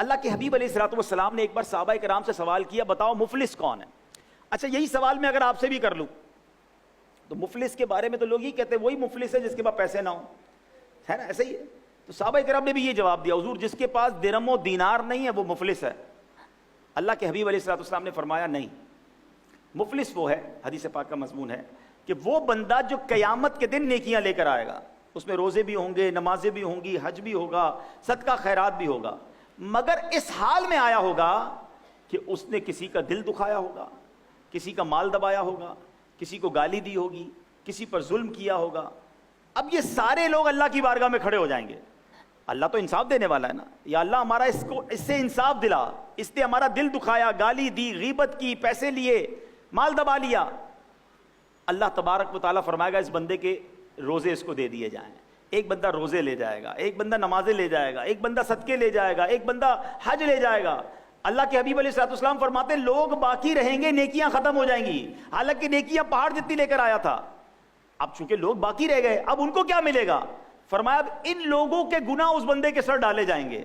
اللہ کے حبیب علیہ الصلوۃ والسلام نے ایک بار صحابہ کرام سے سوال کیا، بتاؤ مفلس کون ہے؟ اچھا یہی سوال میں اگر آپ سے بھی کر لوں تو مفلس کے بارے میں تو لوگ ہی کہتے ہیں وہی مفلس ہے جس کے پاس پیسے نہ ہوں، ہے نا؟ ایسا ہی ہے. تو صحابہ کرام نے بھی یہ جواب دیا، حضور جس کے پاس درہم و دینار نہیں ہے وہ مفلس ہے. اللہ کے حبیب علیہ الصلوۃ والسلام نے فرمایا نہیں، مفلس وہ ہے، حدیث پاک کا مضمون ہے کہ وہ بندہ جو قیامت کے دن نیکیاں لے کر آئے گا، اس میں روزے بھی ہوں گے، نمازیں بھی ہوں گی، حج بھی ہوگا، صدقہ خیرات بھی ہوگا، مگر اس حال میں آیا ہوگا کہ اس نے کسی کا دل دکھایا ہوگا، کسی کا مال دبایا ہوگا، کسی کو گالی دی ہوگی، کسی پر ظلم کیا ہوگا. اب یہ سارے لوگ اللہ کی بارگاہ میں کھڑے ہو جائیں گے. اللہ تو انصاف دینے والا ہے نا، یا اللہ ہمارا اس سے انصاف دلا، اس نے ہمارا دل دکھایا، گالی دی، غیبت کی، پیسے لیے، مال دبا لیا. اللہ تبارک و تعالیٰ فرمائے گا اس بندے کے روزے اس کو دے دیے جائیں. ایک بندہ روزے لے جائے گا، ایک بندہ نمازیں لے جائے گا، ایک بندہ صدقے لے جائے گا، ایک بندہ حج لے جائے گا. اللہ کے حبیب علیہ الصلوۃ والسلام فرماتے ہیں لوگ باقی رہیں گے، نیکیاں ختم ہو جائیں گی، حالانکہ نیکیاں پہاڑ جتنی لے کر آیا تھا. اب چونکہ لوگ باقی رہ گئے، اب ان کو کیا ملے گا؟ فرمایا اب ان لوگوں کے گناہ اس بندے کے سر ڈالے جائیں گے،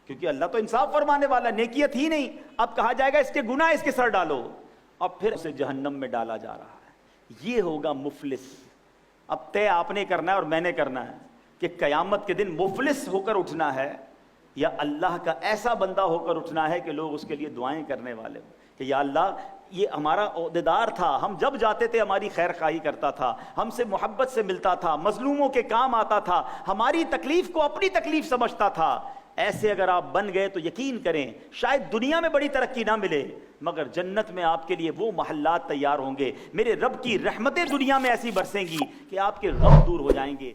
کیونکہ اللہ تو انصاف فرمانے والا، نیکیاں تھی نہیں. اب کہا جائے گا اس کے گناہ اس کے سر ڈالو، اور پھر اسے جہنم میں ڈالا جا رہا ہے. یہ ہوگا مفلس. اب طے آپ نے کرنا ہے اور میں نے کرنا ہے کہ قیامت کے دن مفلس ہو کر اٹھنا ہے یا اللہ کا ایسا بندہ ہو کر اٹھنا ہے کہ لوگ اس کے لیے دعائیں کرنے والے ہوں کہ یا اللہ یہ ہمارا عہدیدار تھا، ہم جب جاتے تھے ہماری خیر خواہی کرتا تھا، ہم سے محبت سے ملتا تھا، مظلوموں کے کام آتا تھا، ہماری تکلیف کو اپنی تکلیف سمجھتا تھا. ایسے اگر آپ بن گئے تو یقین کریں شاید دنیا میں بڑی ترقی نہ ملے مگر جنت میں آپ کے لیے وہ محلات تیار ہوں گے. میرے رب کی رحمتیں دنیا میں ایسی برسیں گی کہ آپ کے غم دور ہو جائیں گے.